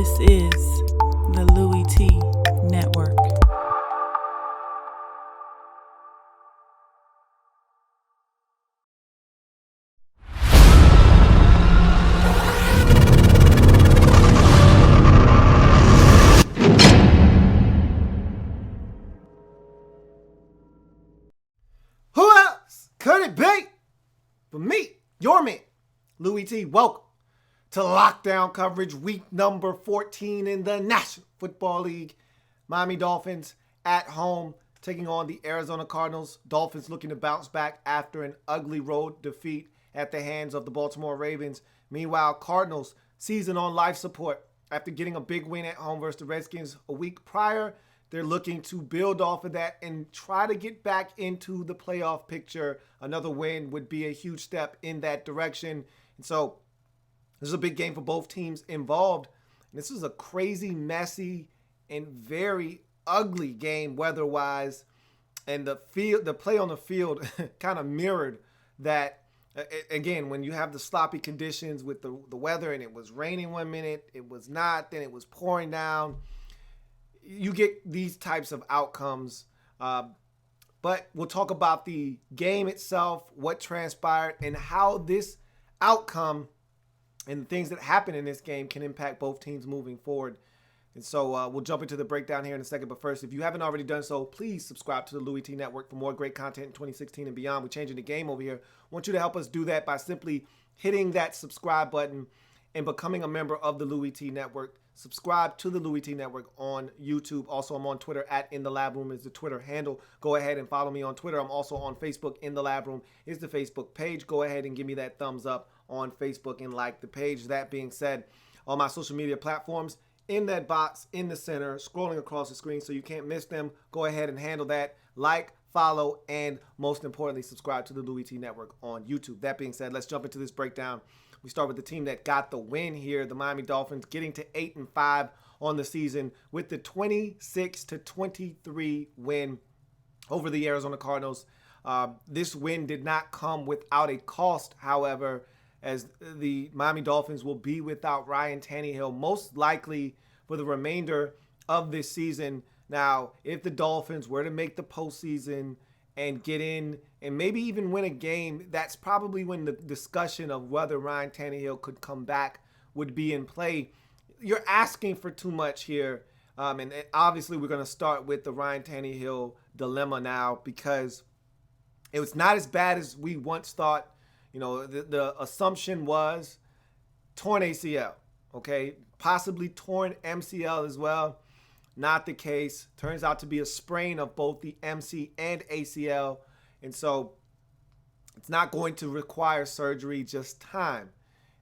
This is the Louie Tee Network. Who else could it be but me, your man, Louie Tee? Welcome to lockdown coverage, week number 14 in the National Football League. Miami Dolphins at home taking on the Arizona Cardinals. Dolphins looking to bounce back after an ugly road defeat at the hands of the Baltimore Ravens. Meanwhile, Cardinals season on life support after getting a big win at home versus the Redskins a week prior. They're looking to build off of that and try to get back into the playoff picture. Another win would be a huge step in that direction. And so this is a big game for both teams involved. And this is a crazy, messy, and very ugly game weather-wise. And the play on the field kind of mirrored that. Again, when you have the sloppy conditions with the weather and it was raining 1 minute, it was not, then it was pouring down. You get these types of outcomes. But we'll talk about the game itself, what transpired, and how this outcome and the things that happen in this game can impact both teams moving forward. And so we'll jump into the breakdown here in a second. But first, if you haven't already done so, please subscribe to the Louie Tee Network for more great content in 2016 and beyond. We're changing the game over here. I want you to help us do that by simply hitting that subscribe button and becoming a member of the Louie Tee Network. Subscribe to the Louie Tee Network on YouTube. Also, I'm on Twitter at In The Lab Room is the Twitter handle. Go ahead and follow me on Twitter. I'm also on Facebook. In The Lab Room is the Facebook page. Go ahead and give me that thumbs up on Facebook and like the page. That being said, all my social media platforms in that box in the center, scrolling across the screen so you can't miss them. Go ahead and handle that. Like, follow, and most importantly, subscribe to the Louie Tee Network on YouTube. That being said, let's jump into this breakdown. We start with the team that got the win here, the Miami Dolphins, getting to 8-5 on the season with the 26-23 win over the Arizona Cardinals. This win did not come without a cost, however, as the Miami Dolphins will be without Ryan Tannehill, most likely for the remainder of this season. Now, if the Dolphins were to make the postseason and get in and maybe even win a game, that's probably when the discussion of whether Ryan Tannehill could come back would be in play. You're asking for too much here. And obviously we're going to start with the Ryan Tannehill dilemma now because it was not as bad as we once thought. You know, the assumption was torn ACL, okay? Possibly torn MCL as well. Not the case. Turns out to be a sprain of both the MC and ACL. And so it's not going to require surgery, just time.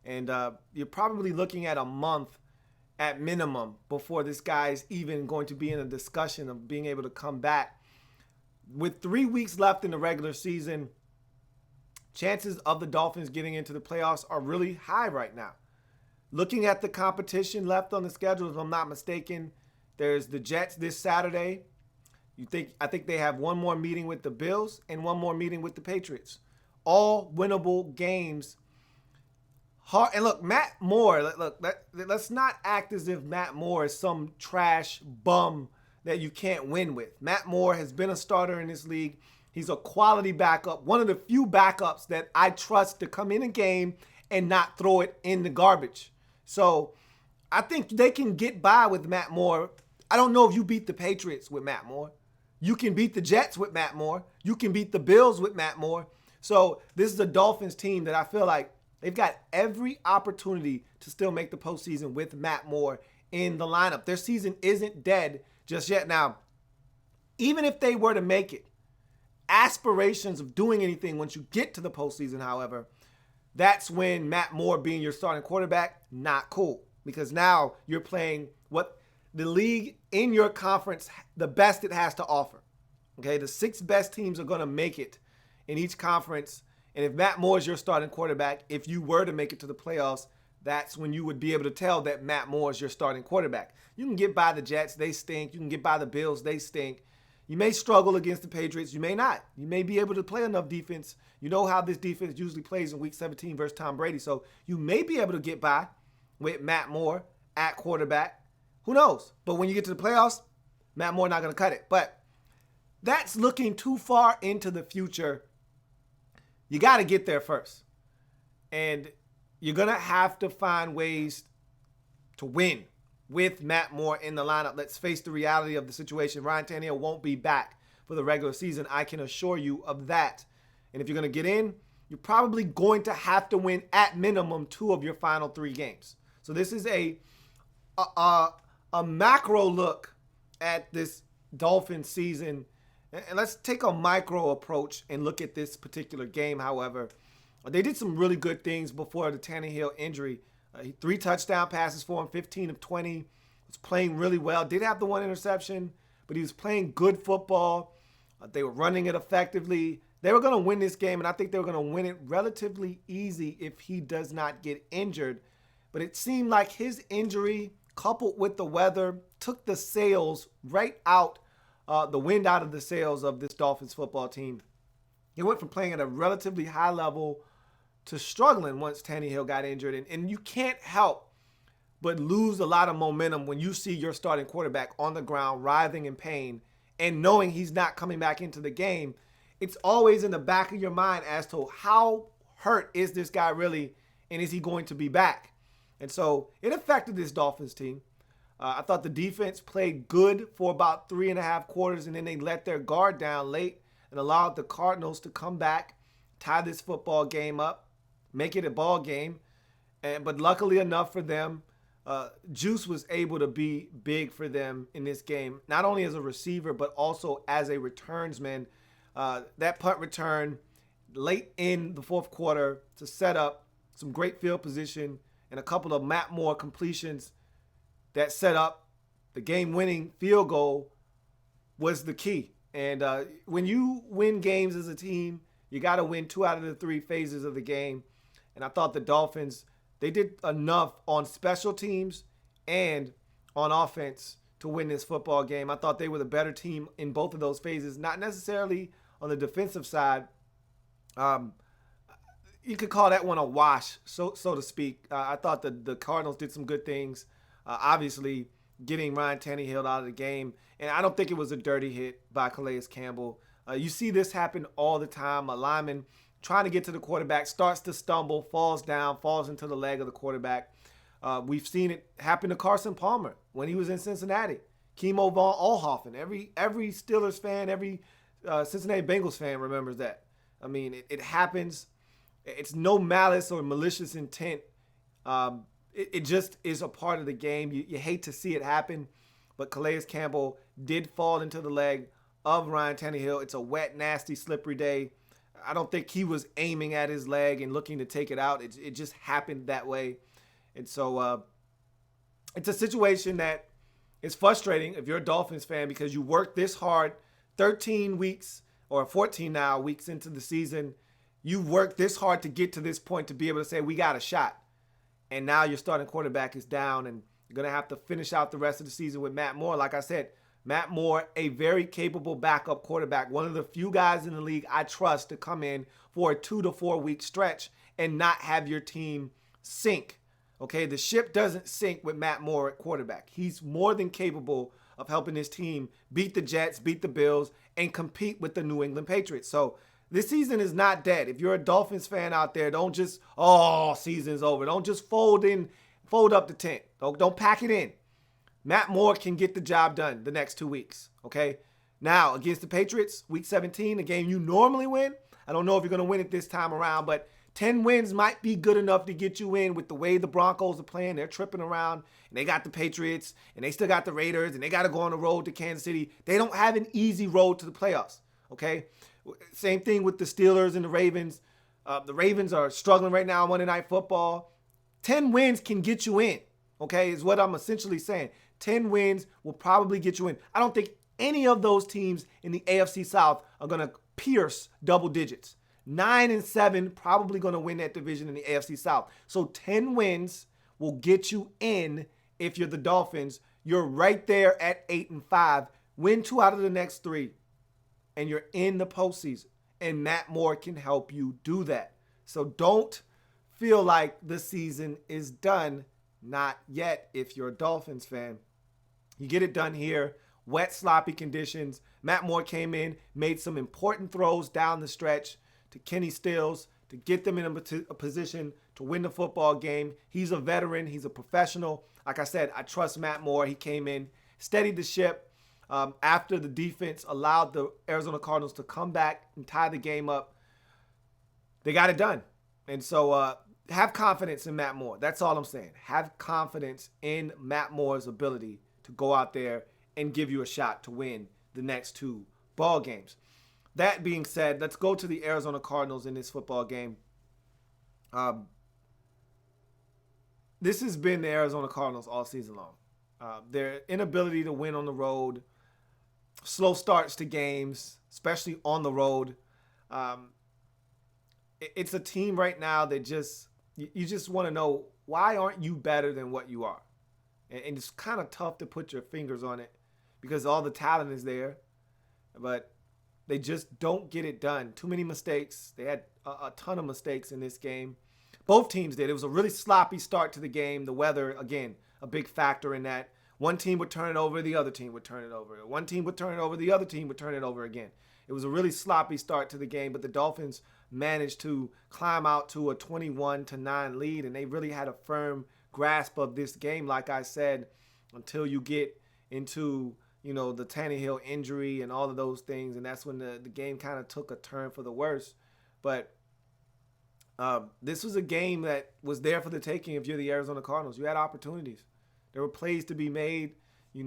And you're probably looking at a month at minimum before this guy is even going to be in a discussion of being able to come back. With 3 weeks left in the regular season, chances of the Dolphins getting into the playoffs are really high right now. Looking at the competition left on the schedule, if I'm not mistaken, there's the Jets this Saturday. I think they have one more meeting with the Bills and one more meeting with the Patriots. All winnable games. And look, Matt Moore, let's not act as if Matt Moore is some trash bum that you can't win with. Matt Moore has been a starter in this league. He's a quality backup, one of the few backups that I trust to come in a game and not throw it in the garbage. So I think they can get by with Matt Moore. I don't know if you beat the Patriots with Matt Moore. You can beat the Jets with Matt Moore. You can beat the Bills with Matt Moore. So this is a Dolphins team that I feel like they've got every opportunity to still make the postseason with Matt Moore in the lineup. Their season isn't dead just yet. Now, even if they were to make it, aspirations of doing anything once you get to the postseason, however, that's when Matt Moore being your starting quarterback, not cool. Because now you're playing what the league in your conference, the best it has to offer. Okay, the 6 best teams are going to make it in each conference. And if Matt Moore is your starting quarterback, if you were to make it to the playoffs, that's when you would be able to tell that Matt Moore is your starting quarterback. You can get by the Jets, they stink. You can get by the Bills, they stink. You may struggle against the Patriots. You may not. You may be able to play enough defense. You know how this defense usually plays in Week 17 versus Tom Brady. So you may be able to get by with Matt Moore at quarterback. Who knows? But when you get to the playoffs, Matt Moore not going to cut it. But that's looking too far into the future. You got to get there first. And you're going to have to find ways to win with Matt Moore in the lineup. Let's face the reality of the situation. Ryan Tannehill won't be back for the regular season. I can assure you of that. And if you're going to get in, you're probably going to have to win at minimum 2 of your final 3 games. So this is a macro look at this Dolphins season. And let's take a micro approach and look at this particular game, however. They did some really good things before the Tannehill injury. 3 touchdown passes for him, 15 of 20. Was playing really well. Did have the 1 interception, but he was playing good football. They were running it effectively. They were going to win this game, and I think they were going to win it relatively easy if he does not get injured. But it seemed like his injury, coupled with the weather, took the sails right out, the wind out of the sails of this Dolphins football team. He went from playing at a relatively high level to struggling once Tannehill got injured. And you can't help but lose a lot of momentum when you see your starting quarterback on the ground writhing in pain and knowing he's not coming back into the game. It's always in the back of your mind as to how hurt is this guy really, and is he going to be back? And so it affected this Dolphins team. I thought the defense played good for about 3.5 quarters, and then they let their guard down late and allowed the Cardinals to come back, tie this football game up, make it a ball game. But luckily enough for them, Juice was able to be big for them in this game, not only as a receiver, but also as a returnsman. That punt return late in the 4th quarter to set up some great field position and a couple of Matt Moore completions that set up the game-winning field goal was the key. And when you win games as a team, you got to win 2 out of the 3 phases of the game. And I thought the Dolphins, they did enough on special teams and on offense to win this football game. I thought they were the better team in both of those phases, not necessarily on the defensive side. You could call that one a wash, so to speak. I thought the Cardinals did some good things, obviously getting Ryan Tannehill out of the game. And I don't think it was a dirty hit by Calais Campbell. You see this happen all the time. A lineman trying to get to the quarterback, starts to stumble, falls down, falls into the leg of the quarterback. We've seen it happen to Carson Palmer when he was in Cincinnati. Kimo von Oelhoffen, every Steelers fan, every Cincinnati Bengals fan remembers that. I mean, it happens. It's no malice or malicious intent. It just is a part of the game. You hate to see it happen, but Calais Campbell did fall into the leg of Ryan Tannehill. It's a wet, nasty, slippery day. I don't think he was aiming at his leg and looking to take it out. It just happened that way. And so it's a situation that is frustrating if you're a Dolphins fan because you worked this hard 13 weeks or 14 now weeks into the season. You worked this hard to get to this point to be able to say, we got a shot. And now your starting quarterback is down and you're going to have to finish out the rest of the season with Matt Moore. Like I said, Matt Moore, a very capable backup quarterback, one of the few guys in the league I trust to come in for a 2 to 4 week stretch and not have your team sink. Okay, the ship doesn't sink with Matt Moore at quarterback. He's more than capable of helping his team beat the Jets, beat the Bills, and compete with the New England Patriots. So this season is not dead. If you're a Dolphins fan out there, don't just, season's over. Don't just fold up the tent. Don't pack it in. Matt Moore can get the job done the next 2 weeks, okay? Now, against the Patriots, week 17, a game you normally win. I don't know if you're going to win it this time around, but 10 wins might be good enough to get you in with the way the Broncos are playing. They're tripping around, and they got the Patriots, and they still got the Raiders, and they got to go on the road to Kansas City. They don't have an easy road to the playoffs, okay? Same thing with the Steelers and the Ravens. The Ravens are struggling right now on Monday Night Football. 10 wins can get you in, okay, is what I'm essentially saying. 10 wins will probably get you in. I don't think any of those teams in the AFC South are going to pierce double digits. 9 and 7 probably going to win that division in the AFC South. So 10 wins will get you in if you're the Dolphins. You're right there at 8 and 5. Win 2 out of the next 3, and you're in the postseason. And Matt Moore can help you do that. So don't feel like the season is done. Not yet if you're a Dolphins fan. You get it done here. Wet, sloppy conditions. Matt Moore came in, made some important throws down the stretch to Kenny Stills to get them in a position to win the football game. He's a veteran. He's a professional. Like I said, I trust Matt Moore. He came in, steadied the ship after the defense allowed the Arizona Cardinals to come back and tie the game up. They got it done. And so have confidence in Matt Moore. That's all I'm saying. Have confidence in Matt Moore's ability to go out there and give you a shot to win the next two ball games. That being said, let's go to the Arizona Cardinals in this football game. This has been the Arizona Cardinals all season long. Their inability to win on the road, slow starts to games, especially on the road. It's a team right now that you just want to know, why aren't you better than what you are? And it's kind of tough to put your fingers on it because all the talent is there, but they just don't get it done. Too many mistakes. They had a ton of mistakes in this game. Both teams did. It was a really sloppy start to the game. The weather, again, a big factor in that. One team would turn it over, the other team would turn it over. One team would turn it over, the other team would turn it over again. It was a really sloppy start to the game, but the Dolphins managed to climb out to a 21-9 lead, and they really had a firm grasp of this game, like I said, until you get into, the Tannehill injury and all of those things, and that's when the game kind of took a turn for the worse. But this was a game that was there for the taking if you're the Arizona Cardinals. You had opportunities. There were plays to be made. You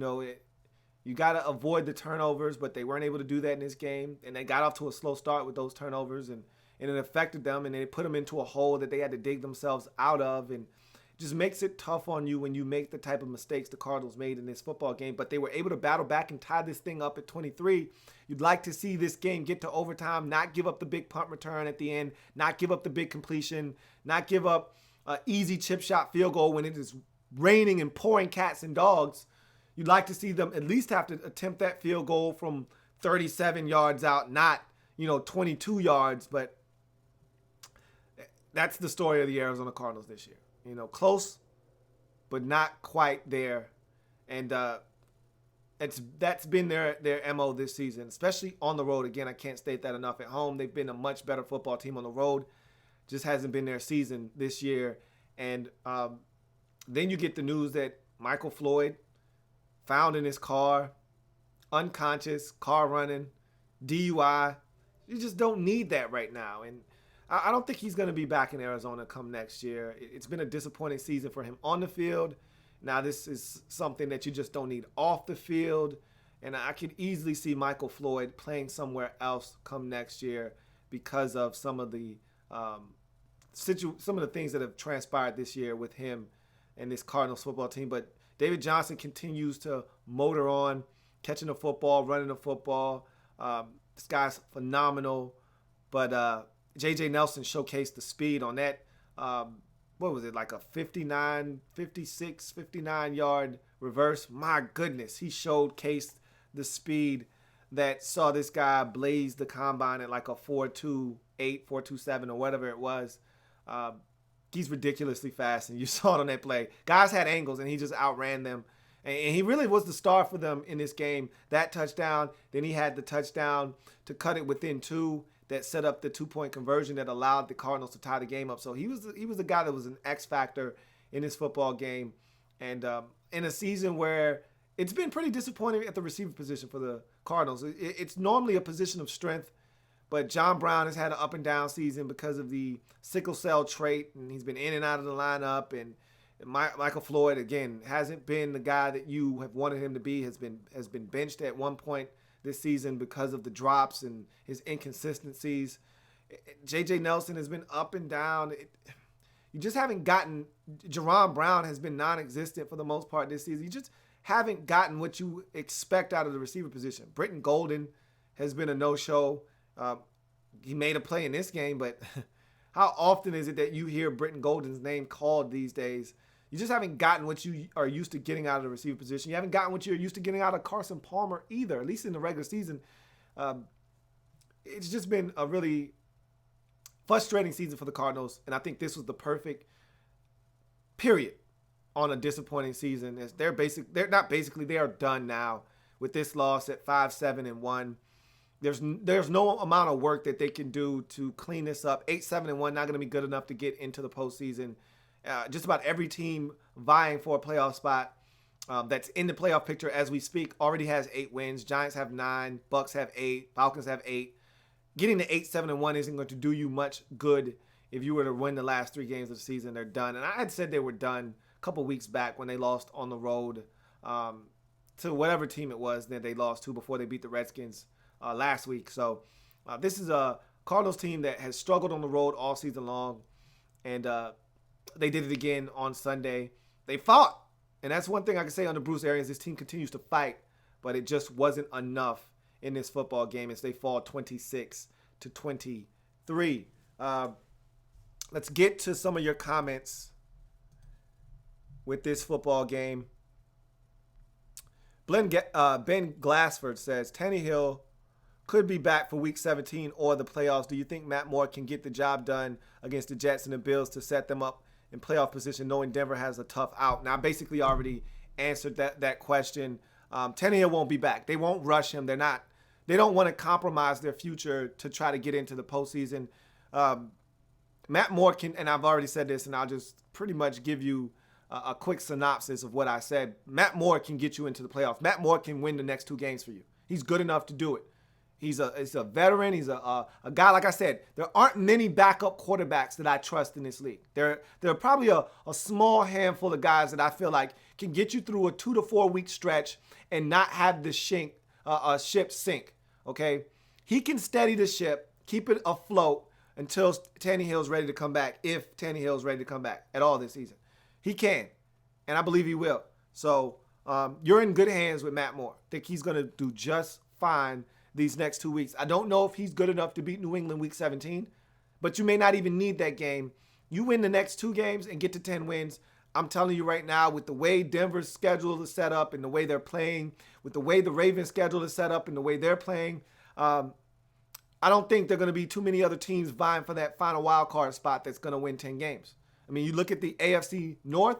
got to avoid the turnovers, but they weren't able to do that in this game, and they got off to a slow start with those turnovers, and it affected them, and it put them into a hole that they had to dig themselves out of, and just makes it tough on you when you make the type of mistakes the Cardinals made in this football game. But they were able to battle back and tie this thing up at 23. You'd like to see this game get to overtime, not give up the big punt return at the end, not give up the big completion, not give up an easy chip shot field goal when it is raining and pouring cats and dogs. You'd like to see them at least have to attempt that field goal from 37 yards out, not 22 yards. But that's the story of the Arizona Cardinals this year. Close, but not quite there. And that's been their MO this season, especially on the road. Again, I can't state that enough. At home, they've been a much better football team. On the road, just hasn't been their season this year. And then you get the news that Michael Floyd found in his car, unconscious, car running, DUI. You just don't need that right now. And I don't think he's going to be back in Arizona come next year. It's been a disappointing season for him on the field. Now, this is something that you just don't need off the field. And I could easily see Michael Floyd playing somewhere else come next year because of some of the things that have transpired this year with him and this Cardinals football team. But David Johnson continues to motor on, catching the football, running the football. This guy's phenomenal. But J.J. Nelson showcased the speed on that, what was it, like a 59-yard reverse? My goodness, he showcased the speed that saw this guy blaze the combine at like a 4.28, 4.27 or whatever it was. He's ridiculously fast, and you saw it on that play. Guys had angles, and he just outran them. And he really was the star for them in this game. That touchdown, then he had the touchdown to cut it within two that set up the 2-point conversion that allowed the Cardinals to tie the game up. So he was the guy that was an X factor in this football game. And in a season where it's been pretty disappointing at the receiver position for the Cardinals. It's normally a position of strength, but John Brown has had an up and down season because of the sickle cell trait, and he's been in and out of the lineup. And Michael Floyd, again, hasn't been the guy that you have wanted him to be, has been benched at one point this season because of the drops and his inconsistencies. J.J. Nelson has been up and down. You just haven't gotten – Jerron Brown has been non-existent for the most part this season. You just haven't gotten what you expect out of the receiver position. Britton Golden has been a no-show. He made a play in this game, but how often is it that you hear Britton Golden's name called these days? You just haven't gotten what you are used to getting out of the receiver position. You haven't gotten what you're used to getting out of Carson Palmer either, at least in the regular season. It's just been a really frustrating season for the Cardinals, and I think this was the perfect period on a disappointing season. They are done now with this loss at 5-7-1. There's no amount of work that they can do to clean this up. 8-7-1, not going to be good enough to get into the postseason. Just about every team vying for a playoff spot that's in the playoff picture as we speak already has 8 wins. Giants have 9, Bucks have 8, Falcons have 8. Getting to 8-7-1 isn't going to do you much good if you were to win the last 3 games of the season. They're done. And I had said they were done a couple weeks back when they lost on the road to whatever team it was that they lost to before they beat the Redskins last week. So this is a Cardinals team that has struggled on the road all season long. And they did it again on Sunday. They fought. And that's one thing I can say under Bruce Arians. This team continues to fight, but it just wasn't enough in this football game as they fall 26-23. Let's get to some of your comments with this football game. Ben Glassford says, Tannehill could be back for Week 17 or the playoffs. Do you think Matt Moore can get the job done against the Jets and the Bills to set them up in playoff position, knowing Denver has a tough out? Now, I basically already answered that question. Tannehill won't be back. They won't rush him. They don't want to compromise their future to try to get into the postseason. Matt Moore can, and I've already said this, and I'll just pretty much give you a quick synopsis of what I said. Matt Moore can get you into the playoffs. Matt Moore can win the next 2 games for you. He's good enough to do it. He's a veteran. He's a guy, like I said, there aren't many backup quarterbacks that I trust in this league. There are probably a small handful of guys that I feel like can get you through a 2 to 4 week stretch and not have the ship sink, okay? He can steady the ship, keep it afloat until Tannehill's ready to come back, if Tannehill's ready to come back at all this season. He can, and I believe he will. So you're in good hands with Matt Moore. I think he's going to do just fine these next 2 weeks. I don't know if he's good enough to beat New England Week 17, but you may not even need that game. You win the next 2 games and get to 10 wins. I'm telling you right now, with the way Denver's schedule is set up and the way they're playing, with the way the Ravens' schedule is set up and the way they're playing, I don't think there are going to be too many other teams vying for that final wild card spot that's going to win 10 games. I mean, you look at the AFC North,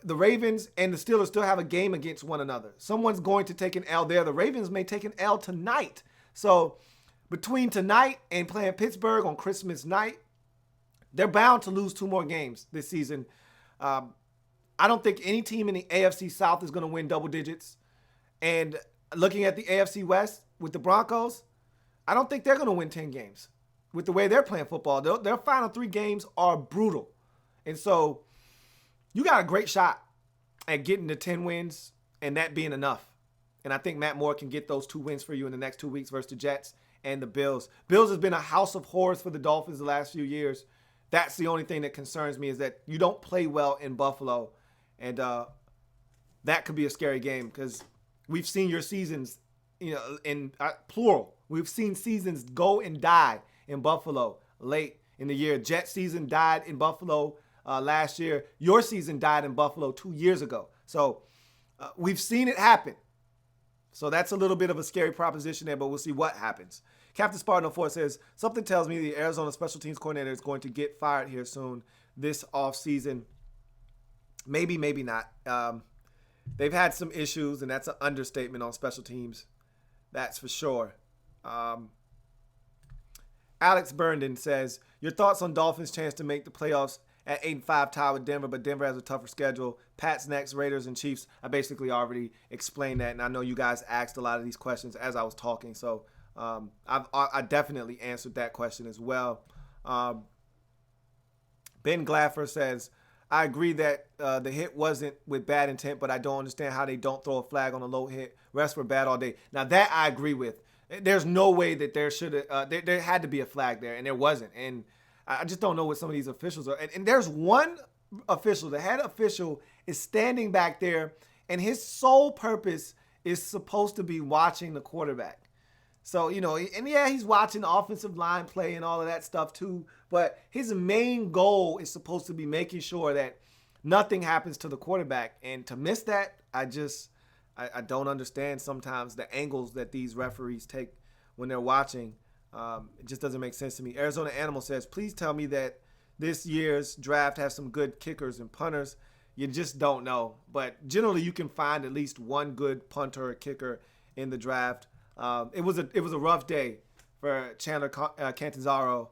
the Ravens and the Steelers still have a game against one another. Someone's going to take an L there. The Ravens may take an L tonight. So between tonight and playing Pittsburgh on Christmas night, they're bound to lose 2 more games this season. I don't think any team in the AFC South is going to win double digits. And looking at the AFC West with the Broncos, I don't think they're going to win 10 games with the way they're playing football. Their final 3 games are brutal. And so you got a great shot at getting to 10 wins and that being enough. And I think Matt Moore can get those 2 wins for you in the next 2 weeks versus the Jets and the Bills. Bills has been a house of horrors for the Dolphins the last few years. That's the only thing that concerns me, is that you don't play well in Buffalo. And that could be a scary game because we've seen your seasons, in plural. We've seen seasons go and die in Buffalo late in the year. Jet season died in Buffalo last year. Your season died in Buffalo 2 years ago. So we've seen it happen. So that's a little bit of a scary proposition there, but we'll see what happens. Captain Spartan 04 says, something tells me the Arizona special teams coordinator is going to get fired here soon this offseason. Maybe, maybe not. They've had some issues, and that's an understatement on special teams. That's for sure. Alex Burnden says, your thoughts on Dolphins' chance to make the playoffs at 8-5 tie with Denver, but Denver has a tougher schedule. Pats next, Raiders and Chiefs. I basically already explained that, and I know you guys asked a lot of these questions as I was talking, so I definitely answered that question as well. Ben Glaffer says, I agree that the hit wasn't with bad intent, but I don't understand how they don't throw a flag on a low hit. Refs were bad all day. Now, that I agree with. There's no way that there had to be a flag there, and there wasn't. And I just don't know what some of these officials are. And there's one official, the head official, is standing back there, and his sole purpose is supposed to be watching the quarterback. So, and yeah, he's watching the offensive line play and all of that stuff too, but his main goal is supposed to be making sure that nothing happens to the quarterback. And to miss that, I don't understand sometimes the angles that these referees take when they're watching. It just doesn't make sense to me. Arizona Animal says, please tell me that this year's draft has some good kickers and punters. you just don't know. But generally, you can find at least one good punter or kicker in the draft. It was a rough day for Chandler Catanzaro.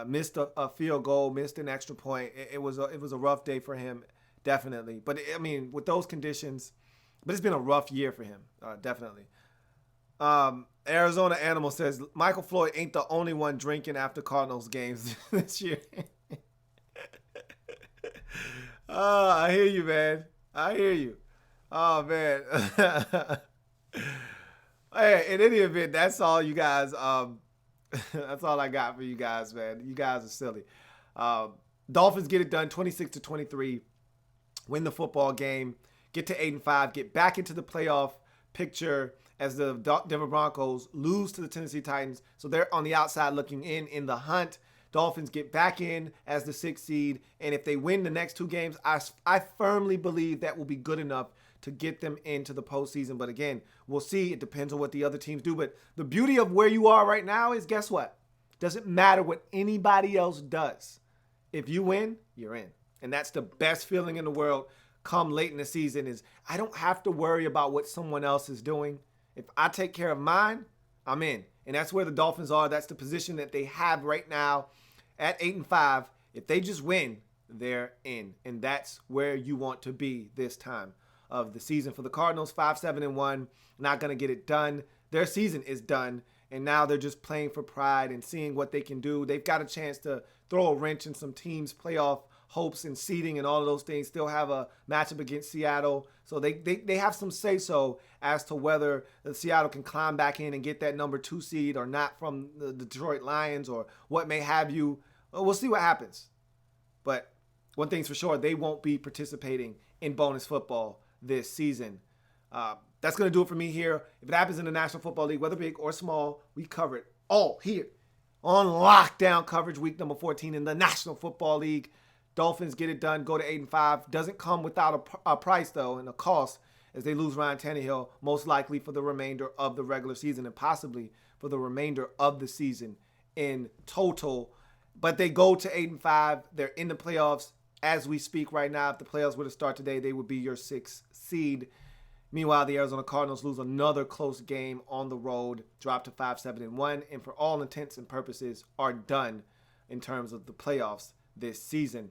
Missed a field goal, missed an extra point. It was a rough day for him, definitely. But I mean, with those conditions, but it's been a rough year for him, definitely. Arizona Animal says Michael Floyd ain't the only one drinking after Cardinals games this year. I hear you, man. I hear you. Oh man. Hey, in any event, that's all you guys. That's all I got for you guys, man. You guys are silly. Dolphins get it done, 26-23. Win the football game. Get to 8-5. Get back into the playoff picture as the Denver Broncos lose to the Tennessee Titans. So they're on the outside looking in the hunt. Dolphins get back in as the 6th seed. And if they win the next 2 games, I firmly believe that will be good enough to get them into the postseason. But again, we'll see. It depends on what the other teams do. But the beauty of where you are right now is, guess what? Doesn't matter what anybody else does. If you win, you're in. And that's the best feeling in the world come late in the season is I don't have to worry about what someone else is doing. If I take care of mine, I'm in. And that's where the Dolphins are. That's the position that they have right now at 8-5. If they just win, they're in. And that's where you want to be this time of the season. For the Cardinals, 5-7-1, not going to get it done. Their season is done. And now they're just playing for pride and seeing what they can do. They've got a chance to throw a wrench in some teams' playoff hopes and seeding and all of those things. Still have a matchup against Seattle. So they have some say-so as to whether Seattle can climb back in and get that number 2 seed or not from the Detroit Lions or what may have you. We'll see what happens. But one thing's for sure, they won't be participating in bonus football this season. That's going to do it for me here. If it happens in the National Football League, whether big or small, we cover it all here on lockdown coverage, week number 14 in the National Football League. Dolphins get it done, go to 8-5. Doesn't come without a price, though, and a cost as they lose Ryan Tannehill, most likely for the remainder of the regular season and possibly for the remainder of the season in total. But they go to 8-5. They're in the playoffs as we speak right now. If the playoffs were to start today, they would be your 6th seed. Meanwhile, the Arizona Cardinals lose another close game on the road, drop to 5-7-1, and for all intents and purposes are done in terms of the playoffs this season.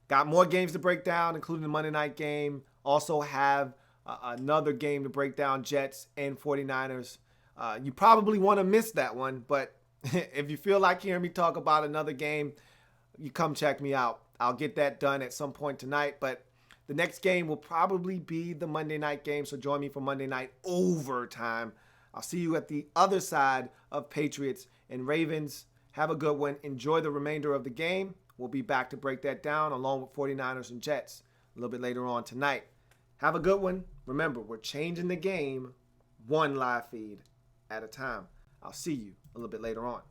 Got more games to break down, including the Monday night game. Also have another game to break down, Jets and 49ers. You probably want to miss that one, but if you feel like hearing me talk about another game, you come check me out. I'll get that done at some point tonight, but the next game will probably be the Monday night game, so join me for Monday night overtime. I'll see you at the other side of Patriots and Ravens. Have a good one. Enjoy the remainder of the game. We'll be back to break that down along with 49ers and Jets a little bit later on tonight. Have a good one. Remember, we're changing the game one live feed at a time. I'll see you a little bit later on.